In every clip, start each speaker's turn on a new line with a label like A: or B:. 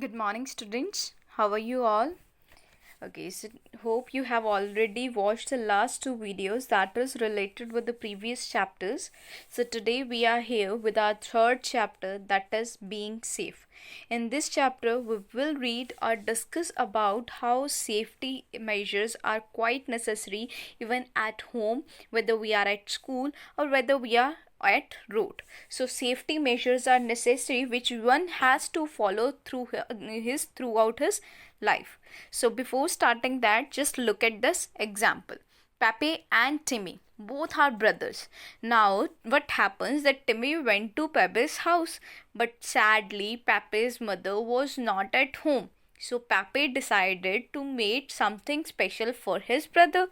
A: Good morning, students. How are you all? Okay, so hope you have already watched the last two videos that is related with the previous chapters. So today we are here with our third chapter, that is being safe. In this chapter, we will read or discuss about how safety measures are quite necessary even at home, whether we are at school or whether we are at road. So safety measures are necessary which one has to follow throughout his life. So before starting that, just look at this example. Pepe and Timmy both are brothers. Now what happens that Timmy went to Pepe's house, but sadly Pepe's mother was not at home. So Pepe decided to make something special for his brother.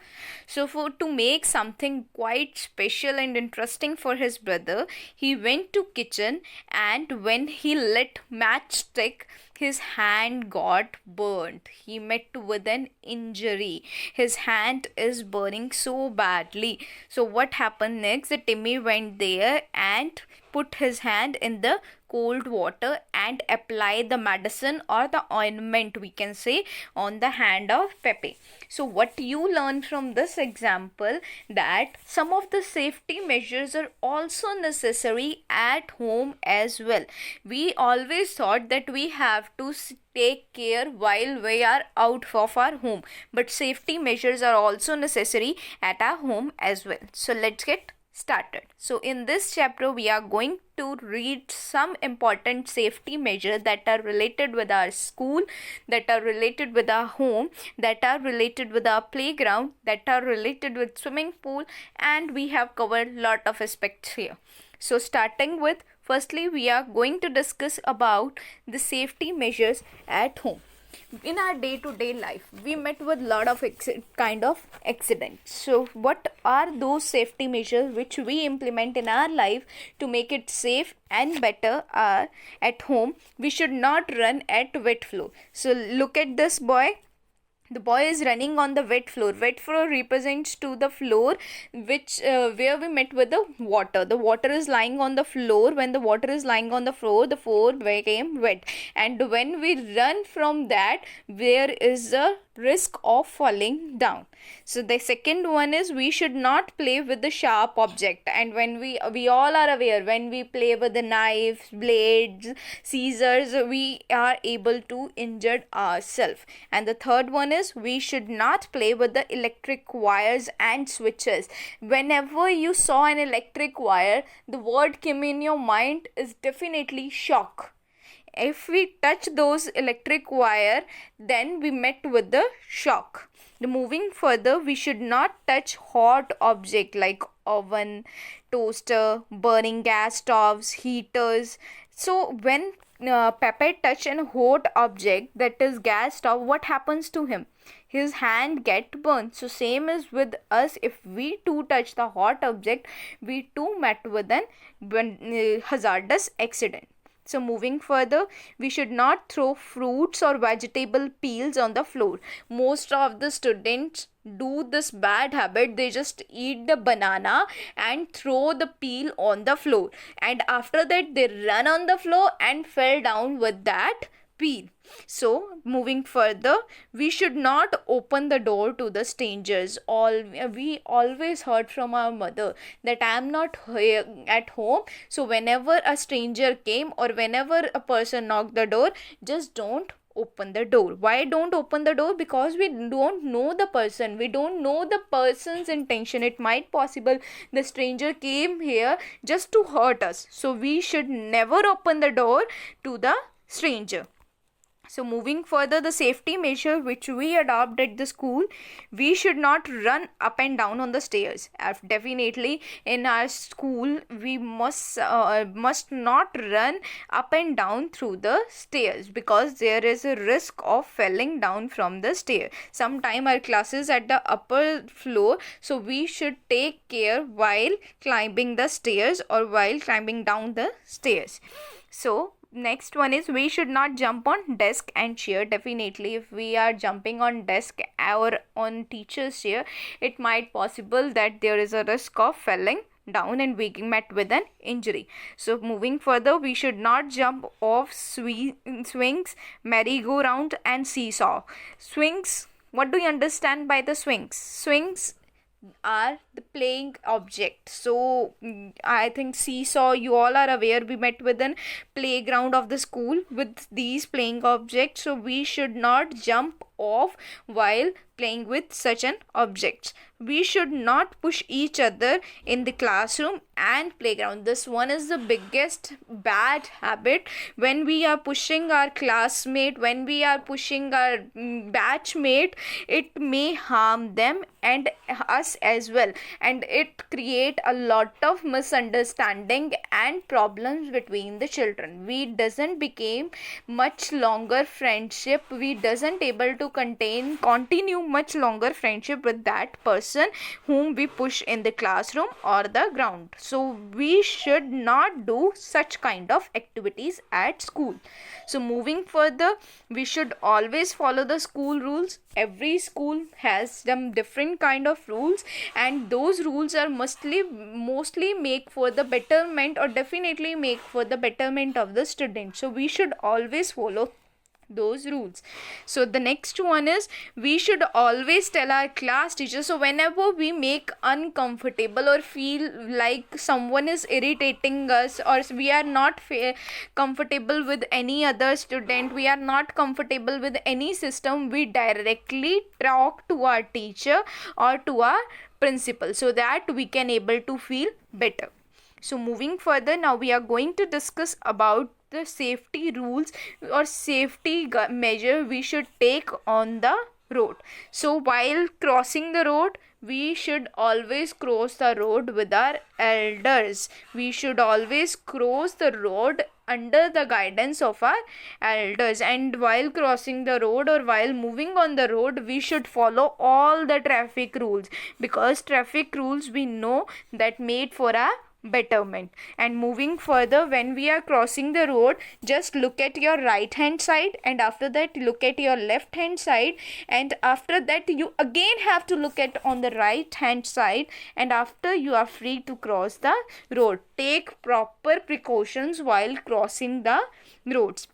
A: So to make something quite special and interesting for his brother, he went to kitchen, and when he lit matchstick, his hand got burnt. He met with an injury. His hand is burning so badly. So what happened next? The Timmy went there and put his hand in the cold water and apply the medicine or the ointment, we can say, on the hand of Pepe. So what you learn from this example, that some of the safety measures are also necessary at home as well. We always thought that we have to take care while we are out of our home, but safety measures are also necessary at our home as well. So let's get started. So in this chapter we are going to read some important safety measures that are related with our school, that are related with our home, that are related with our playground, that are related with swimming pool, and we have covered lot of aspects here. So starting with, firstly we are going to discuss about the safety measures at home. In our day-to-day life, we met with lot of kind of accidents. So what are those safety measures which we implement in our life to make it safe and better? At home, we should not run at wet floor. So look at this boy. The boy is running on the wet floor. Wet floor represents to the floor which where we met with the water. The water is lying on the floor. When the water is lying on the floor became wet. And when we run from that, there is a risk of falling down. So the second one is we should not play with the sharp object. And when we all are aware, when we play with the knives, blades, scissors, we are able to injure ourselves. And the third one is we should not play with the electric wires and switches. Whenever you saw an electric wire, the word came in your mind is definitely shock. If we touch those electric wire, then we met with the shock. Moving further, we should not touch hot object like oven, toaster, burning gas stoves, heaters. So when Pepe touch an hot object, that is gas stove, what happens to him? His hand get burned. So same is with us. If we too touch the hot object, we too met with an hazardous accident. So moving further, we should not throw fruits or vegetable peels on the floor. Most of the students do this bad habit. They just eat the banana and throw the peel on the floor, and after that they run on the floor and fell down with that peel. So moving further, we should not open the door to the strangers. We always heard from our mother that I am not here at home, so whenever a stranger came or whenever a person knocked the door, just don't open the door. Why don't open the door? Because we don't know the person. We don't know the person's intention. It might possible the stranger came here just to hurt us. So we should never open the door to the stranger. So moving further, the safety measure which we adopt at the school, we should not run up and down on the stairs. Definitely in our school, we must not run up and down through the stairs, because there is a risk of falling down from the stair. Sometime our classes at the upper floor, so we should take care while climbing the stairs or while climbing down the stairs. So next one is we should not jump on desk and chair. Definitely if we are jumping on desk or on teacher's chair, it might possible that there is a risk of falling down and we met with an injury. So moving further, we should not jump off swings, merry-go-round and seesaw. Swings, what do you understand by the swings? Swings are the playing object. So I think seesaw, you all are aware, we met with an playground of the school with these playing objects. So we should not jump off while playing with such an object. We should not push each other in the classroom and playground. This one is the biggest bad habit. When we are pushing our classmate, when we are pushing our batchmate, it may harm them and us as well, and it create a lot of misunderstanding and problems between the children. We doesn't became much longer friendship, we doesn't able to continue much longer friendship with that person whom we push in the classroom or the ground. So we should not do such kind of activities at school. So moving further, we should always follow the school rules. Every school has some different kind of rules, and those rules are mostly make for the betterment, or definitely make for the betterment of the student. So we should always follow those rules. So the next one is, we should always tell our class teacher. So whenever we make uncomfortable or feel like someone is irritating us, or we are not comfortable with any other student, we are not comfortable with any system, we directly talk to our teacher or to our principal, so that we can able to feel better. So moving further, now we are going to discuss about the safety rules or safety measure we should take on the road. So while crossing the road, we should always cross the road with our elders. We should always cross the road under the guidance of our elders, and while crossing the road or while moving on the road, we should follow all the traffic rules, because traffic rules we know that made for our betterment. And moving further, when we are crossing the road, just look at your right hand side, and after that look at your left hand side, and after that you again have to look at on the right hand side, and after you are free to cross the road. Take proper precautions while crossing the roads.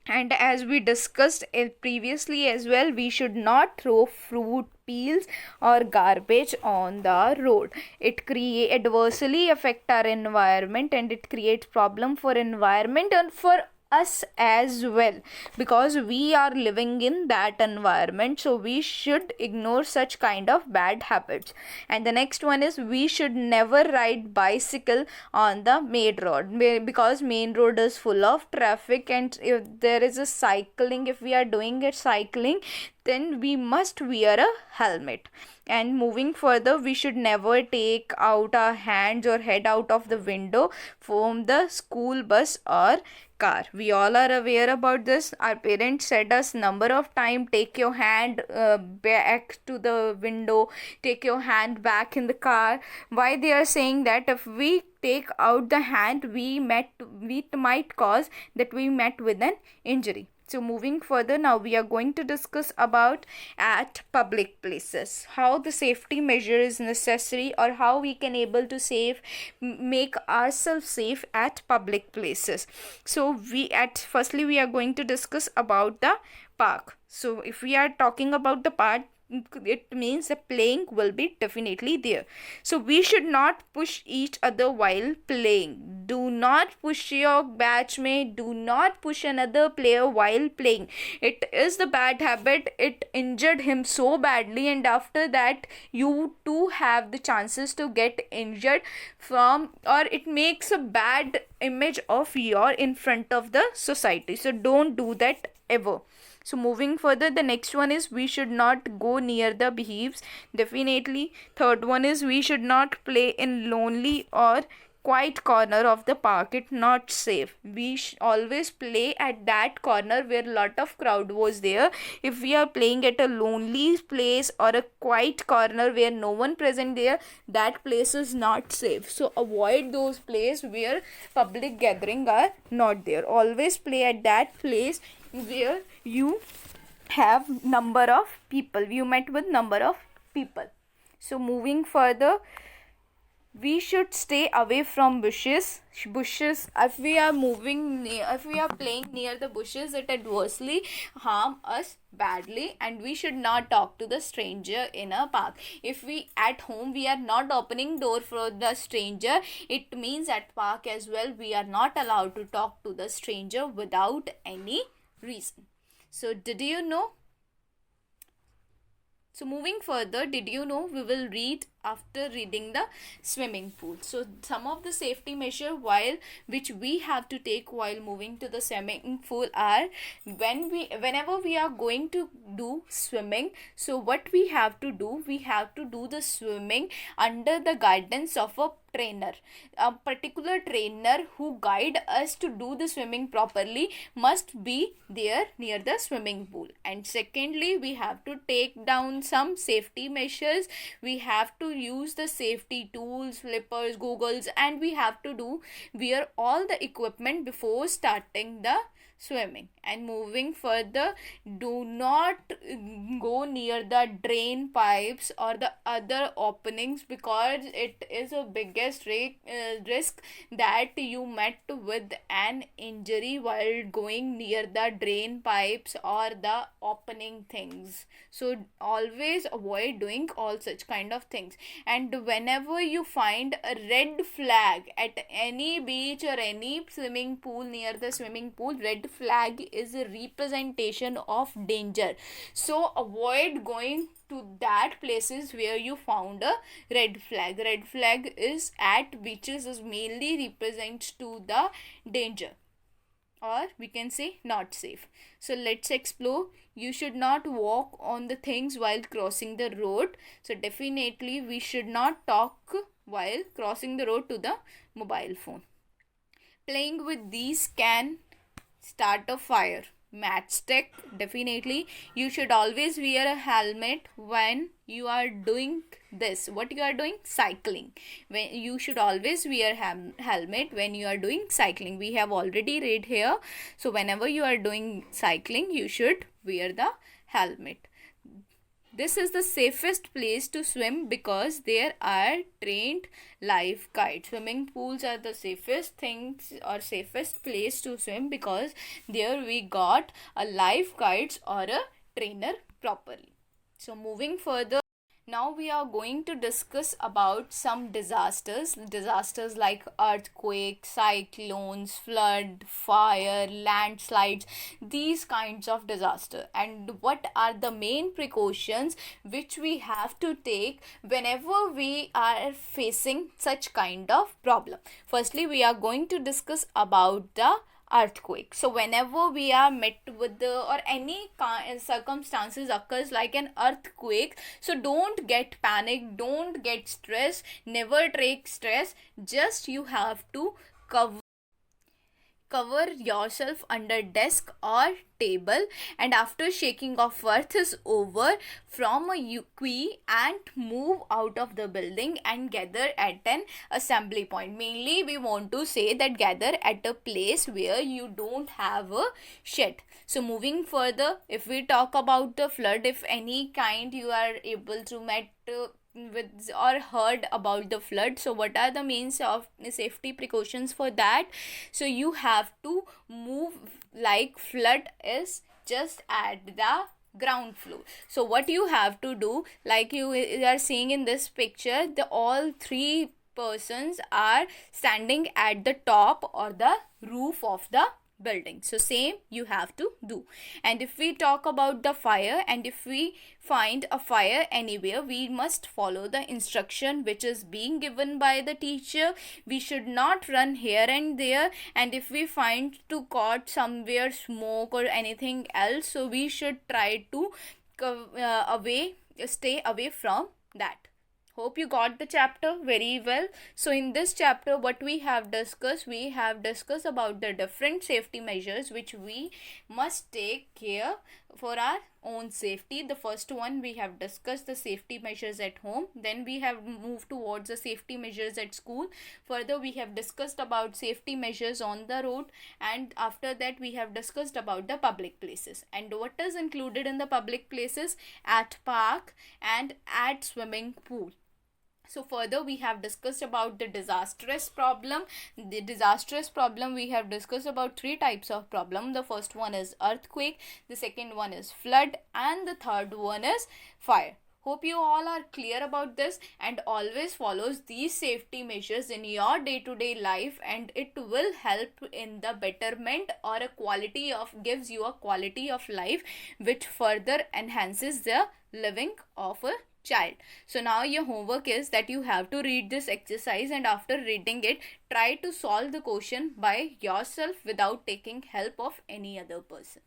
A: And as we discussed previously as well, we should not throw fruit peels or garbage on the road. It adversely affect our environment, and it creates problem for environment and for us as well, because we are living in that environment. So we should ignore such kind of bad habits. And the next one is, we should never ride bicycle on the main road, because main road is full of traffic, and if there is a cycling, if we are doing it cycling, then we must wear a helmet. And moving further, we should never take out our hands or head out of the window from the school bus or car. We all are aware about this. Our parents said us number of time, take your hand back to the window, take your hand back in the car. Why they are saying that? If we take out the hand, we might cause that we met with an injury. So moving further, now we are going to discuss about at public places, how the safety measure is necessary, or how we can able to make ourselves safe at public places. So firstly we are going to discuss about the park. So if we are talking about the park, it means the playing will be definitely there. So we should not push each other while playing. Do not push your batchmate, do not push another player while playing. It is the bad habit. It injured him so badly, and after that you too have the chances to get injured from, or it makes a bad image of your in front of the society. So don't do that ever. So moving further, the next one is, we should not go near the beehives. Definitely. Third one is, we should not play in lonely or quiet corner of the park. It's not safe. We always play at that corner where lot of crowd was there. If we are playing at a lonely place or a quiet corner where no one present there, that place is not safe. So avoid those places where public gathering are not there. Always play at that place where you have number of people, you met with number of people. So moving further, we should stay away from bushes. If we are if we are playing near the bushes, it adversely harm us badly, and we should not talk to the stranger in a park. If we at home we are not opening door for the stranger, it means at park as well we are not allowed to talk to the stranger without any reason. So did you know? So moving further, did you know we will read after reading the swimming pool? So some of the safety measure which we have to take while moving to the swimming pool are, whenever we are going to do swimming, so what we have to do, we have to do the swimming under the guidance of a particular trainer who guide us to do the swimming properly must be there near the swimming pool. And secondly, we have to take down some safety measures. We have to use the safety tools, flippers, goggles, and we have to wear all the equipment before starting the swimming. And moving further, do not go near the drain pipes or the other openings, because it is a biggest risk that you met with an injury while going near the drain pipes or the opening things. So always avoid doing all such kind of things. And whenever you find a red flag at any beach or any swimming pool, near the swimming pool, red flag is a representation of danger. So avoid going to that places where you found a red flag. Red flag is at beaches is mainly represents to the danger, or we can say not safe. So let's explore. You should not walk on the things while crossing the road. So definitely we should not talk while crossing the road to the mobile phone. Playing with these can start a fire. Matchstick, definitely you should always wear a helmet when you are doing this. What you are doing? Cycling. When you should always wear helmet when you are doing cycling. We have already read here. So whenever you are doing cycling, you should wear the helmet. This is the safest place to swim because there are trained lifeguards. Swimming pools are the safest things or safest place to swim because there we got a lifeguards or a trainer properly. So moving further, now we are going to discuss about some disasters like earthquakes, cyclones, flood, fire, landslides, these kinds of disaster, and what are the main precautions which we have to take whenever we are facing such kind of problem. Firstly, we are going to discuss about the earthquake. So whenever we are met with the or any circumstances occurs like an earthquake, so don't get panic, don't get stress, never take stress. Just you have to cover yourself under desk or table, and after shaking of earth is over, from a quay and move out of the building and gather at an assembly point. Mainly we want to say that gather at a place where you don't have a shed. So moving further, if we talk about the flood, if any kind you are able to met with or heard about the flood, so what are the means of safety precautions for that? So you have to move like flood is just at the ground floor. So what you have to do, like you are seeing in this picture, the all three persons are standing at the top or the roof of the building. So same you have to do. And if we talk about the fire, and if we find a fire anywhere, we must follow the instruction which is being given by the teacher. We should not run here and there, and if we find to caught somewhere smoke or anything else, so we should try to stay away from that. Hope you got the chapter very well. So in this chapter, what we have discussed about the different safety measures which we must take care for our own safety. The first one, we have discussed the safety measures at home. Then we have moved towards the safety measures at school. Further, we have discussed about safety measures on the road, and after that we have discussed about the public places. And what is included in the public places? At park and at swimming pool. So further we have discussed about the disastrous problem. The disastrous problem, we have discussed about three types of problem. The first one is earthquake, the second one is flood, and the third one is fire. Hope you all are clear about this and always follows these safety measures in your day-to-day life, and it will help in the betterment or a quality of, gives you a quality of life which further enhances the living of a child. So now your homework is that you have to read this exercise, and after reading it, try to solve the question by yourself without taking help of any other person.